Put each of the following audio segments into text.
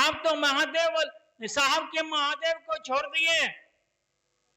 साहब तो महादेव, साहब के महादेव को छोड़ दिए,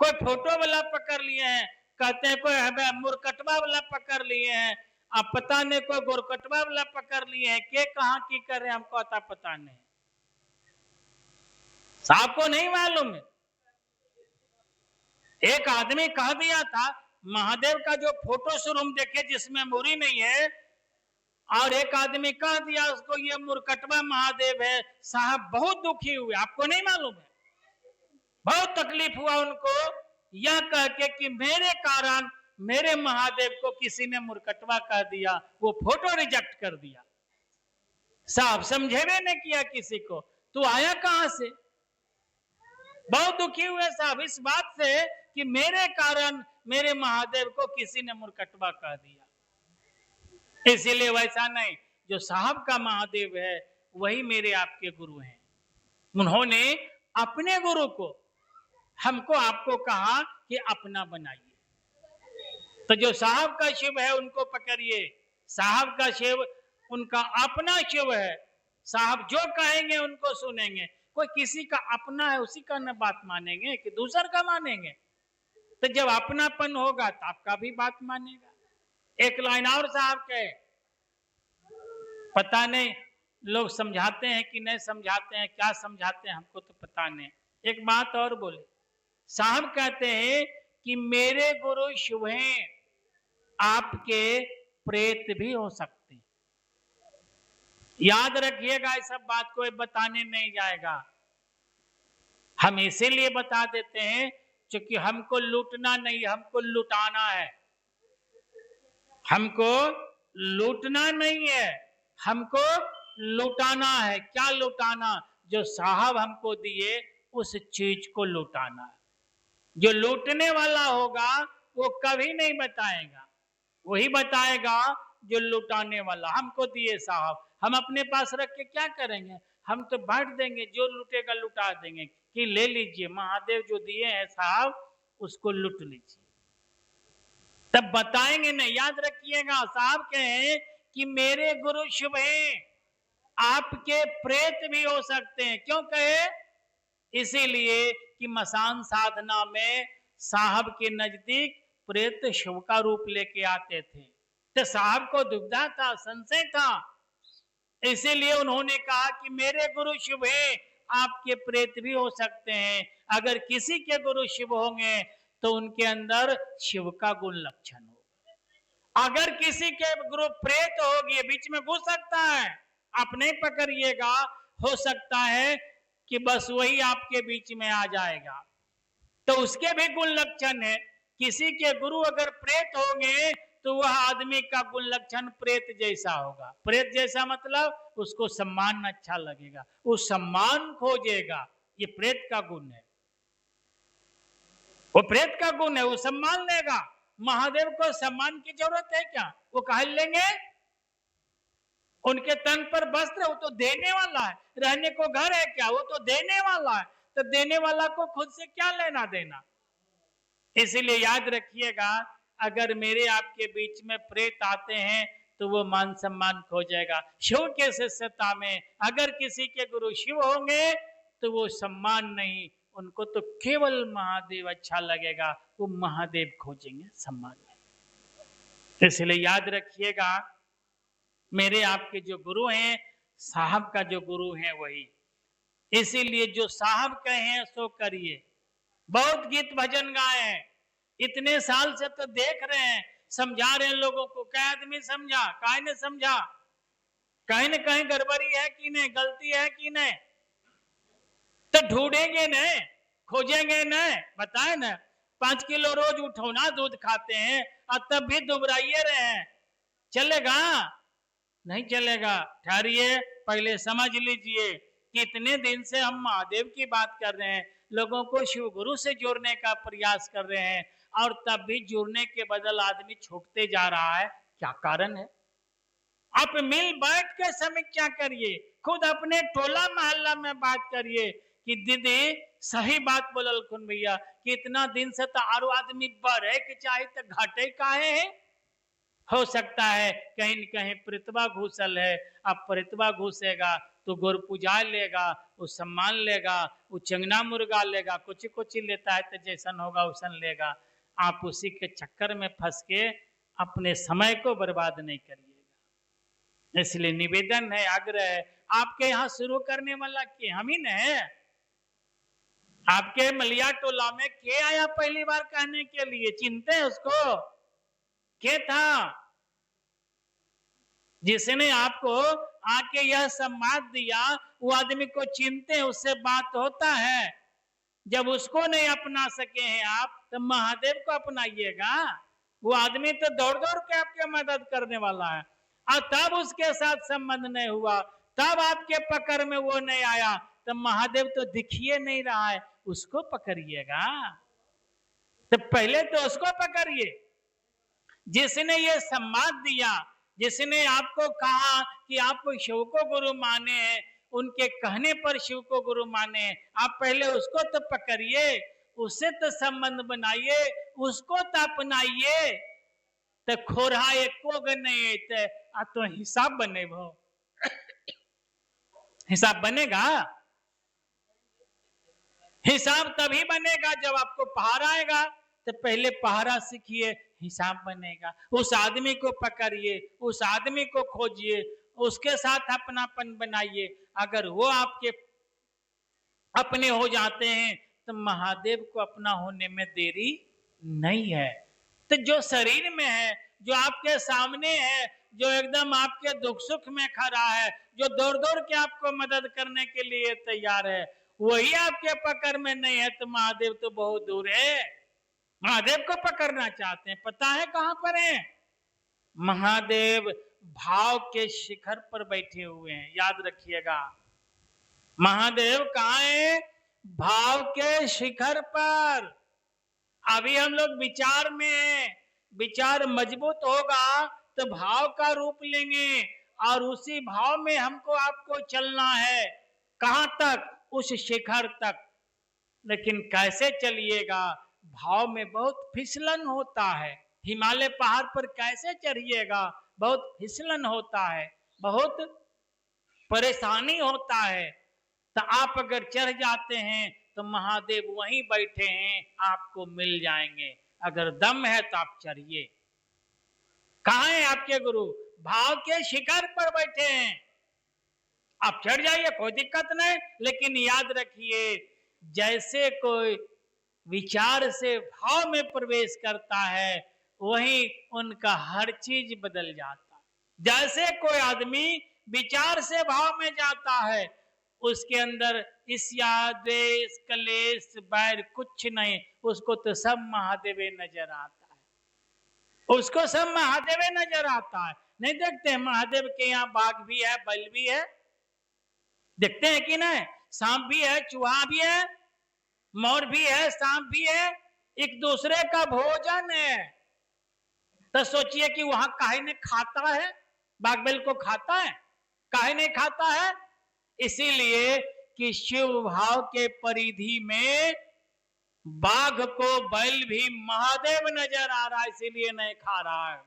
कोई फोटो वाला पकड़ लिए हैं, कहते हैं कोई मुरकटवा वाला पकड़ लिए हैं, अब पता नहीं कोई गोरकटवा वाला पकड़ लिए हैं, के कहां की कर रहे हैं हमको आता पता नहीं, साहब को नहीं मालूम है। एक आदमी कह दिया था महादेव का जो फोटो शोरूम देखे जिसमें मूरी नहीं है, और एक आदमी कह दिया उसको ये मुरकटवा महादेव है, साहब बहुत दुखी हुए, आपको नहीं मालूम है, बहुत तकलीफ हुआ उनको यह कह के कि मेरे कारण मेरे महादेव को किसी ने मुरकटवा कह दिया, वो फोटो रिजेक्ट कर दिया। साहब समझेवे नहीं किया किसी को, तू आया कहां से, बहुत दुखी हुए साहब इस बात से कि मेरे कारण मेरे महादेव को किसी ने मुरकटवा कह दिया। इसीलिए वैसा नहीं, जो साहब का महादेव है वही मेरे आपके गुरु हैं। उन्होंने अपने गुरु को हमको आपको कहा कि अपना बनाइए, तो जो साहब का शिव है उनको पकड़िए, साहब का शिव उनका अपना शिव है, साहब जो कहेंगे उनको सुनेंगे, कोई किसी का अपना है उसी का न बात मानेंगे कि दूसर का मानेंगे, तो जब अपनापन होगा तो आपका भी बात मानेगा। एक लाइन और साहब के, पता नहीं लोग समझाते हैं कि नहीं समझाते हैं, क्या समझाते हैं हमको तो पता नहीं। एक बात और बोले, साहब कहते हैं कि मेरे गुरु शिव हैं, आपके प्रेत भी हो सकते हैं। याद रखिएगा, इस सब बात कोई बताने नहीं जाएगा, हम इसीलिए बता देते हैं क्योंकि हमको लूटना नहीं, हमको लुटाना है, हमको लूटना नहीं है, हमको लुटाना है। क्या लुटाना, जो साहब हमको दिए उस चीज को लुटाना है। जो लूटने वाला होगा वो कभी नहीं बताएगा, वही बताएगा जो लुटाने वाला। हमको दिए साहब, हम अपने पास रख के क्या करेंगे, हम तो बांट देंगे, जो लुटेगा लुटा देंगे कि ले लीजिए महादेव जो दिए हैं साहब उसको लुट लीजिए, तब बताएंगे नहीं। याद रखिएगा, साहब कहें कि मेरे गुरु शिव हैं, आपके प्रेत भी हो सकते हैं। क्यों कहे, इसीलिए कि मसान साधना में साहब के नजदीक प्रेत शिव का रूप लेके आते थे, तो साहब को दुविधा था, संशय था, इसीलिए उन्होंने कहा कि मेरे गुरु शिव हैं, आपके प्रेत भी हो सकते हैं। अगर किसी के गुरु शिव होंगे तो उनके अंदर शिव का गुण लक्षण होगा, अगर किसी के गुरु प्रेत होगी, बीच में घुस सकता है, आप नहीं पकड़िएगा, हो सकता है कि बस वही आपके बीच में आ जाएगा, तो उसके भी गुण लक्षण है। किसी के गुरु अगर प्रेत होंगे तो वह आदमी का गुण लक्षण प्रेत जैसा होगा। प्रेत जैसा मतलब उसको सम्मान अच्छा लगेगा, वो सम्मान खोजेगा, ये प्रेत का गुण है, वो प्रेत का गुण है, वो सम्मान लेगा। महादेव को सम्मान की जरूरत है क्या, वो कह लेंगे, उनके तन पर वस्त्र, वो तो देने वाला है, रहने को घर है क्या, वो तो देने वाला है, तो देने वाला को खुद से क्या लेना देना। इसलिए याद रखिएगा, अगर मेरे आपके बीच में प्रेत आते हैं तो वो मान सम्मान खो जाएगा। शिव के शिष्यता में अगर किसी के गुरु शिव होंगे तो वो सम्मान नहीं, उनको तो केवल महादेव अच्छा लगेगा, वो महादेव खोजेंगे, सम्मान नहीं। इसलिए याद रखिएगा, मेरे आपके जो गुरु हैं, साहब का जो गुरु है वही, इसीलिए जो साहब कहे सो करिए। बहुत गीत भजन गाए हैं, इतने साल से तो देख रहे हैं, समझा रहे हैं लोगों को, क्या आदमी समझा, काहे ने समझा, कहीं न कहीं गड़बड़ी है कि नहीं, गलती है कि नहीं, तो ढूंढेंगे नहीं, खोजेंगे नहीं, बताए ना। 5 किलो रोज उठौना दूध खाते हैं और तब भी दुबराइए रहे हैं, चलेगा, नहीं चलेगा। ठहरिए, पहले समझ लीजिए कि इतने दिन से हम महादेव की बात कर रहे हैं, लोगों को शिव गुरु से जोड़ने का प्रयास कर रहे हैं, और तब भी जुड़ने के बदल आदमी छूटते जा रहा है, क्या कारण है। आप मिल बैठ के समीक्षा करिए, खुद अपने टोला मोहल्ला में बात करिए कि दीदी सही बात बोलल खुन भैया कि इतना दिन से तो आरो आदमी बढ़े के चाहे तो घटे काहे है। हो सकता है कहीं न कहीं प्रेतवा घुसल है, अब प्रेतवा घुसेगा तो गोर पूजा लेगा, वो सम्मान लेगा, वो चंगना मुर्गा लेगा, कुछ लेता है तो जैसन होगा वैसन लेगा। आप उसी के चक्कर में फंस के अपने समय को बर्बाद नहीं करिएगा। इसलिए निवेदन है, आग्रह है, आपके यहाँ शुरू करने वाला के हम ही न है। आपके मलिया टोला में के आया पहली बार कहने के लिए? चिंते हैं उसको? के था जिसने आपको आके यह सम्मान दिया? वो आदमी को चिंते हैं, उससे बात होता है। जब उसको नहीं अपना सके हैं आप, तो महादेव को अपनाइएगा। वो आदमी तो दौड़ दौड़ के आपके मदद करने वाला है, और तब उसके साथ संबंध नहीं हुआ, तब आपके पकड़ में वो नहीं आया, तो महादेव तो दिखिए नहीं रहा है, उसको पकड़िएगा। तो पहले तो उसको पकड़िए जिसने ये सम्मान दिया, जिसने आपको कहा कि आप शिव को गुरु माने हैं, उनके कहने पर शिव को गुरु माने। आप पहले उसको तो पकड़िए, उससे तो संबंध बनाइए, उसको तो अपनाइए। तो खोरा एको नहीं तो हिसाब बने भो हिसाब बनेगा। हिसाब तभी बनेगा जब आपको पहाड़ा आएगा। तो पहले पहाड़ा सीखिए, हिसाब बनेगा। उस आदमी को पकड़िए, उस आदमी को खोजिए, उसके साथ अपनापन बनाइए। अगर वो आपके अपने हो जाते हैं तो महादेव को अपना होने में देरी नहीं है। तो जो शरीर में है, जो आपके सामने है, जो एकदम आपके दुख सुख में खड़ा है, जो दौड़ दौड़ के आपको मदद करने के लिए तैयार है, वही आपके पकड़ में नहीं है, तो महादेव तो बहुत दूर है। महादेव को पकड़ना चाहते हैं, पता है कहां पर है? महादेव भाव के शिखर पर बैठे हुए हैं, याद रखिएगा। महादेव कहां है? भाव के शिखर पर। अभी हम लोग विचार में हैं, विचार मजबूत होगा तो भाव का रूप लेंगे, और उसी भाव में हमको आपको चलना है। कहां तक? उस शिखर तक। लेकिन कैसे चलिएगा? भाव में बहुत फिसलन होता है। हिमालय पहाड़ पर कैसे चढ़िएगा? बहुत फिसलन होता है, बहुत परेशानी होता है। तो आप अगर चढ़ जाते हैं तो महादेव वहीं बैठे हैं, आपको मिल जाएंगे। अगर दम है तो आप चढ़िए। कहां है आपके गुरु? भाव के शिखर पर बैठे हैं। आप चढ़ जाइए, कोई दिक्कत नहीं। लेकिन याद रखिए, जैसे कोई विचार से भाव में प्रवेश करता है, वहीं उनका हर चीज बदल जाता है। जैसे कोई आदमी विचार से भाव में जाता है, उसके अंदर ईर्ष्या, द्वेष, कलेश, बैर कुछ नहीं, उसको तो सब महादेव नजर आता है। उसको सब महादेव नजर आता है। नहीं देखते हैं महादेव के यहाँ बाघ भी है, बैल भी है, देखते हैं कि नहीं? सांप भी है, चूहा भी है, मोर भी है, सांप भी है, एक दूसरे का भोजन है। तो सोचिए कि वहां काहे ने खाता है? बाघ बैल को खाता है? काहे नहीं खाता है? इसीलिए कि शिव भाव के परिधि में बाघ को बैल भी महादेव नजर आ रहा है, इसीलिए नहीं खा रहा है।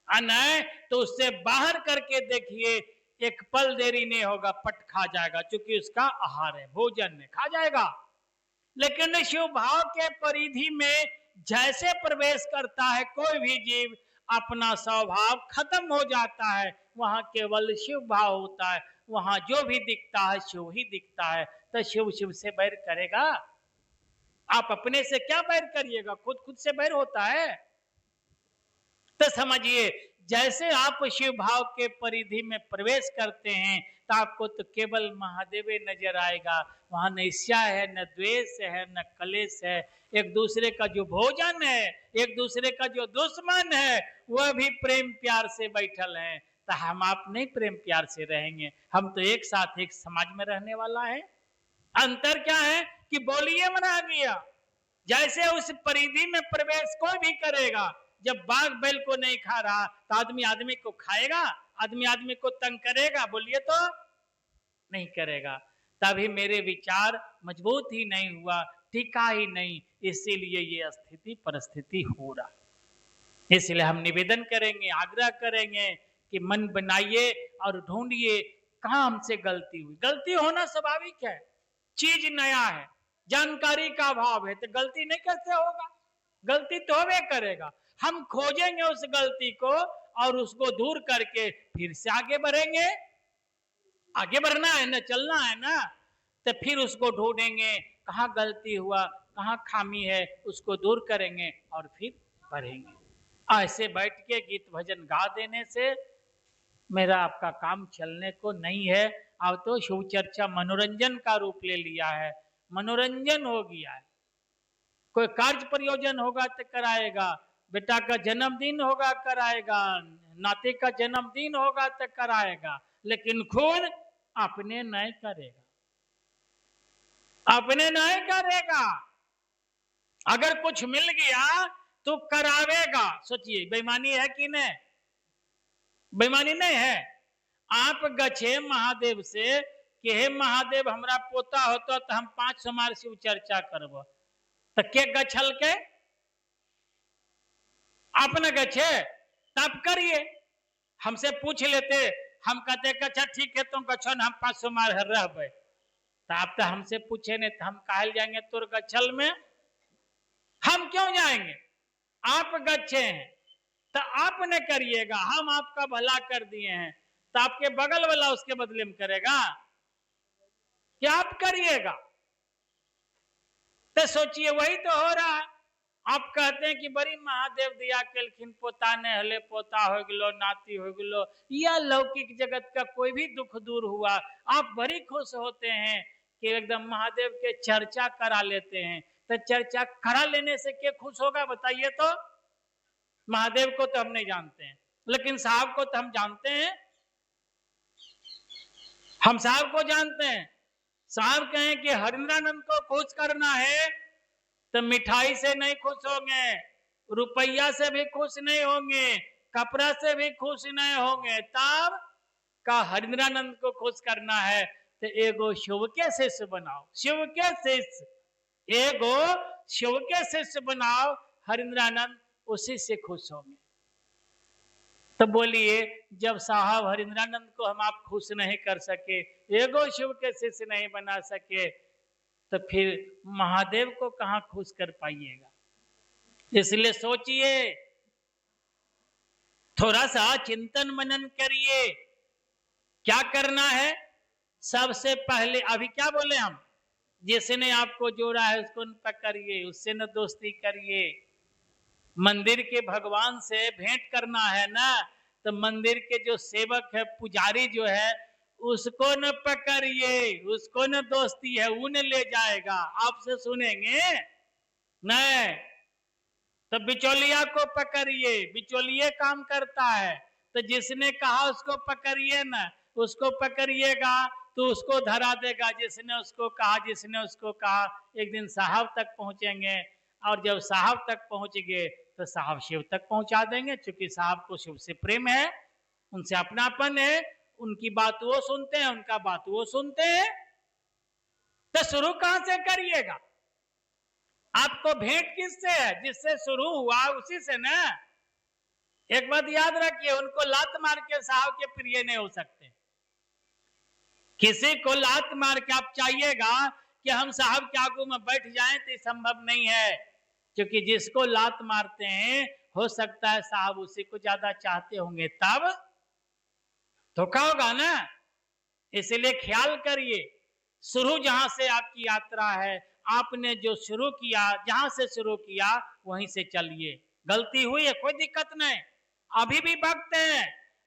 नहीं तो उससे बाहर करके देखिए, एक पल देरी नहीं होगा, पट खा जाएगा, क्योंकि उसका आहार है, भोजन है, खा जाएगा। लेकिन शिव भाव के परिधि में जैसे प्रवेश करता है कोई भी जीव, अपना स्वभाव खत्म हो जाता है। वहां केवल शिव भाव होता है, वहां जो भी दिखता है शिव ही दिखता है। तो शिव शिव से बैर करेगा? आप अपने से क्या बैर करिएगा? खुद खुद से बैर होता है। तो समझिए, जैसे आप शिव भाव के परिधि में प्रवेश करते हैं तो आपको तो केवल महादेव नजर आएगा। वहां न ईर्ष्या है, न द्वेष है, न कलेश है। एक दूसरे का जो भोजन है, एक दूसरे का जो दुश्मन है, वह भी प्रेम प्यार से बैठल है। तो हम आप नहीं प्रेम प्यार से रहेंगे? हम तो एक साथ एक समाज में रहने वाला है। अंतर क्या है कि बोलिए मना गया। जैसे उस परिधि में प्रवेश कोई भी करेगा, जब बाघ बैल को नहीं खा रहा तो आदमी आदमी को खाएगा? आदमी आदमी को तंग करेगा? बोलिए तो नहीं करेगा। तभी मेरे विचार मजबूत ही नहीं हुआ, टिका ही नहीं, इसीलिए ये स्थिति परिस्थिति हो रहा। इसलिए हम निवेदन करेंगे, आग्रह करेंगे कि मन बनाइए और ढूंढिए कहां हमसे गलती हुई? गलती होना स्वाभाविक है, चीज नया है, जानकारी का अभाव है, तो गलती नहीं कैसे होगा? गलती तो होवे करेगा। हम खोजेंगे उस गलती को और उसको दूर करके फिर से आगे बढ़ेंगे। आगे बढ़ना है ना, चलना है ना, तो फिर उसको ढूंढेंगे कहाँ गलती हुआ, कहाँ खामी है, उसको दूर करेंगे और फिर बढ़ेंगे। ऐसे बैठ के गीत भजन गा देने से मेरा आपका काम चलने को नहीं है। अब तो शिव चर्चा मनोरंजन का रूप ले लिया है, मनोरंजन हो गया है। कोई कार्य प्रयोजन होगा तो कराएगा, बेटा का जन्मदिन होगा कराएगा, नाते का जन्मदिन होगा तो कराएगा, लेकिन खुद अपने नहीं करेगा, अपने नहीं करेगा। अगर कुछ मिल गया तो करावेगा। सोचिए बेईमानी है कि नहीं? बेईमानी नहीं है। आप गछे महादेव से कि हे महादेव हमरा पोता होता तो हम 500 मार शिव चर्चा करब, तो के गछल के? आपने गछे तब करिए। हमसे पूछ लेते, हम कहते अच्छा ठीक है तुम गछो न, हम 500 मार रहबे। तो आप तो हमसे पूछे नहीं तो हम कहल जाएंगे तोर गछल में? हम क्यों जाएंगे? आप गच्छे हैं तो आपने करिएगा, हम आपका भला कर दिए हैं तो आपके बगल वाला उसके बदले में करेगा क्या? आप करिएगा। तो सोचिए वही तो हो रहा है। आप कहते हैं कि बड़ी महादेव दिया केलखिन, पोता ने हले पोता हो गलो, नाती हो गलो, या लौकिक जगत का कोई भी दुख दूर हुआ, आप बड़ी खुश होते हैं कि एकदम महादेव के चर्चा करा लेते हैं। तो चर्चा करा लेने से क्या खुश होगा बताइए तो? महादेव को तो हम नहीं जानते हैं, लेकिन साहब को तो हम जानते हैं। हम साहब को जानते हैं। साहब कहें कि हरिंद्रानंद को खुश करना है तो मिठाई से नहीं खुश होंगे, रुपया से भी खुश नहीं होंगे, कपड़ा से भी खुश नहीं होंगे। तब का हरिंद्रानंद को खुश करना है तो एगो शिव के शिष्य बनाओ, शिव के शिष्य, एगो शिव के शिष्य बनाओ, हरिंद्रानंद उसी से खुश होंगे। तो बोलिए जब साहब हरिंद्रानंद को हम आप खुश नहीं कर सके, एगो शिव के शिष्य नहीं बना सके, तो फिर महादेव को कहां खुश कर पाइएगा? इसलिए सोचिए, थोड़ा सा चिंतन मनन करिए। क्या करना है? सबसे पहले अभी क्या बोले हम, जिसने आपको जोड़ा है उसको न पकड़िए, उससे न दोस्ती करिए। मंदिर के भगवान से भेंट करना है ना, तो मंदिर के जो सेवक है, पुजारी जो है, उसको न पकड़िए, उसको न दोस्ती है, उन्हें ले जाएगा। आपसे सुनेंगे नहीं। तो बिचौलिया को पकड़िए, बिचौलिए काम करता है, तो जिसने कहा उसको पकड़िए ना, उसको पकड़िएगा तो उसको धरा देगा। जिसने उसको कहा, जिसने उसको कहा, एक दिन साहब तक पहुंचेंगे, और जब साहब तक पहुंच गए तो साहब शिव तक पहुंचा देंगे। क्योंकि साहब को शिव से प्रेम है, उनसे अपनापन है, उनकी बात वो सुनते हैं, उनका बात वो सुनते हैं। तो शुरू कहां से करिएगा? आपको भेंट किससे है? जिससे शुरू हुआ उसी से ना। एक बात याद रखिए, उनको लात मार के साहब के प्रिय नहीं हो सकते। किसी को लात मार के आप चाहिएगा कि हम साहब के आगू में बैठ जाएं, तो संभव नहीं है। क्योंकि जिसको लात मारते हैं, हो सकता है साहब उसी को ज्यादा चाहते होंगे, तब धोखा होगा ना। इसलिए ख्याल करिए, शुरू जहां से आपकी यात्रा है, आपने जो शुरू किया, जहां से शुरू किया वहीं से चलिए। गलती हुई है कोई दिक्कत नहीं, अभी भी वक्त है,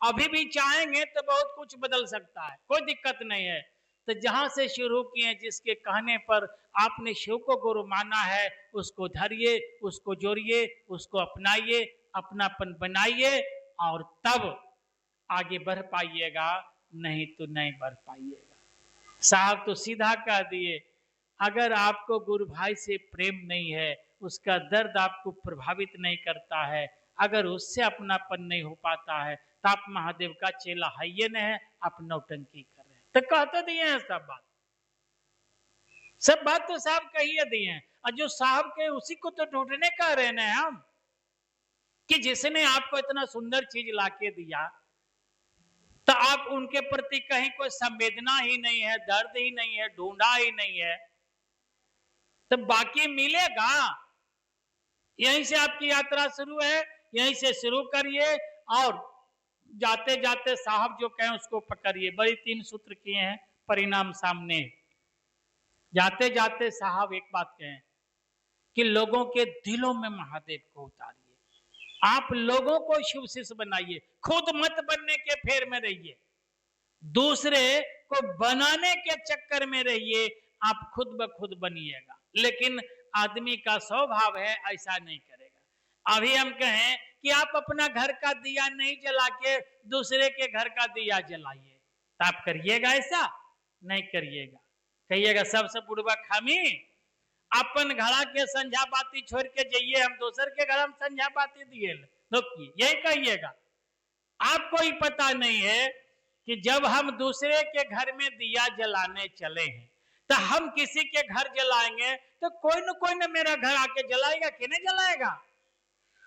अभी भी चाहेंगे तो बहुत कुछ बदल सकता है, कोई दिक्कत नहीं है। तो जहां से शुरू किए, जिसके कहने पर आपने शिव को गुरु माना है, उसको धरिए, उसको जोड़िए, उसको अपनाइए, अपनापन बनाइए, और तब आगे बढ़ पाइएगा, नहीं तो नहीं बढ़ पाइएगा। साहब तो सीधा कह दिए, अगर आपको गुरु भाई से प्रेम नहीं है, उसका दर्द आपको प्रभावित नहीं करता है, अगर उससे अपनापन नहीं हो पाता है, तो आप महादेव का चेला है ये नहीं है, आप नौटंकी कर रहे हैं। तो कहते दिए हैं सब बात तो साहब कहिए दिए हैं। और जो साहब के उसी को तो ढूंढने का रहना है हम, कि जिसने आपको इतना सुंदर चीज लाके दिया, तो आप उनके प्रति कहीं कोई संवेदना ही नहीं है, दर्द ही नहीं है, ढूंढा ही नहीं है, तो बाकी मिलेगा। यहीं से आपकी यात्रा शुरू है, यहीं से शुरू करिए और जाते जाते साहब जो कहें उसको पकड़िए। बड़ी 3 सूत्र किए हैं, परिणाम सामने। जाते जाते साहब एक बात कहें कि लोगों के दिलों में महादेव को उतारिए। आप लोगों को शिव शिष्य बनाइए, खुद मत बनने के फेर में रहिए, दूसरे को बनाने के चक्कर में रहिए, आप खुद ब खुद बनिएगा। लेकिन आदमी का स्वभाव है ऐसा नहीं करेगा। अभी हम कहें कि आप अपना घर का दिया नहीं जला के दूसरे के घर का दिया जलाइए, तो आप करिएगा ऐसा? नहीं करिएगा। कहिएगा सबसे बुड़बक हमी, अपन घड़ा के संझा बाती छोड़ के जाइए, हम दूसर के घर में संझा बाती दिए, यही कहिएगा। आपको ही पता नहीं है कि जब हम दूसरे के घर में दिया जलाने चले हैं तो हम किसी के घर जलाएंगे तो कोई न मेरा घर आके जलाएगा कि नहीं जलाएगा।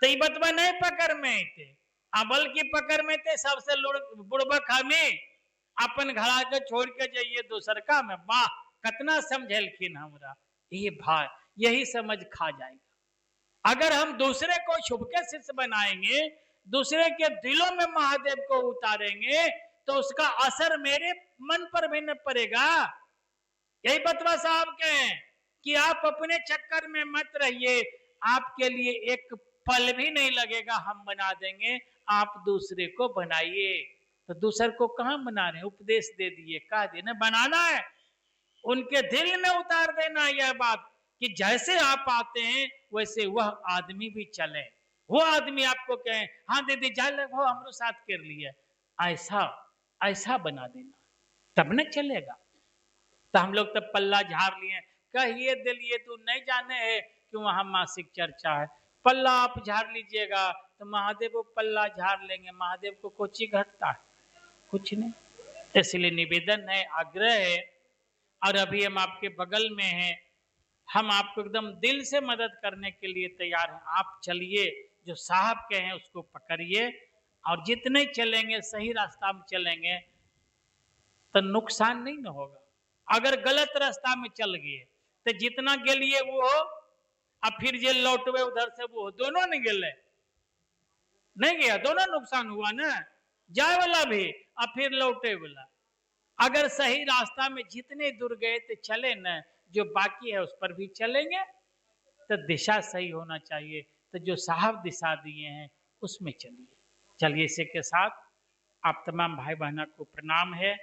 तो ये बतवा नहीं पकड़ में थे, अबल की पकड़ में थे सबसे बुड़बक हमें, अपन घड़ा के छोड़ के जाइए दूसर का में। वाह, कितना समझेलखिन हमरा, ये भाई यही समझ खा जाएगा। अगर हम दूसरे को शुभ के शिष्य बनाएंगे, दूसरे के दिलों में महादेव को उतारेंगे, तो उसका असर मेरे मन पर भी न पड़ेगा। यही बतवा साहब कहें कि आप अपने चक्कर में मत रहिए, आपके लिए एक पल भी नहीं लगेगा, हम बना देंगे, आप दूसरे को बनाइए। तो दूसरे को कहां बना रहे हैं? उपदेश दे दिए, कह देना बनाना है, उनके दिल में उतार देना यह बात कि जैसे आप आते हैं वैसे वह आदमी भी चले। वो आदमी आपको कहे हाँ दीदी जा लगो हमरो साथ कर लिया, ऐसा ऐसा बना देना, तब न चलेगा। तो हम लोग तब पल्ला झाड़ लिए, कहिए दिलिए तू नहीं जाने है कि वहां मासिक चर्चा है, पल्ला आप झाड़ लीजिएगा तो महादेव वो पल्ला झाड़ लेंगे, महादेव को कुछ ही घटता है, कुछ नहीं। इसलिए निवेदन है, आग्रह है, और अभी हम आपके बगल में हैं, हम आपको एकदम दिल से मदद करने के लिए तैयार हैं। आप चलिए, जो साहब के हैं उसको पकड़िए, और जितने चलेंगे सही रास्ता में चलेंगे तो नुकसान नहीं न होगा। अगर गलत रास्ता में चल गए तो जितना गेलिए वो हो, अब फिर जे लौटवे उधर से वो हो, दोनों नहीं गेले, नहीं गया, दोनों नुकसान हुआ ना, जाए वाला भी और फिर लौटे वाला। अगर सही रास्ता में जितने दूर गए तो चले न, जो बाकी है उस पर भी चलेंगे, तो दिशा सही होना चाहिए। तो जो साहब दिशा दिए हैं उसमें चलिए। चलिए इसी के साथ आप तमाम भाई बहनों को प्रणाम है।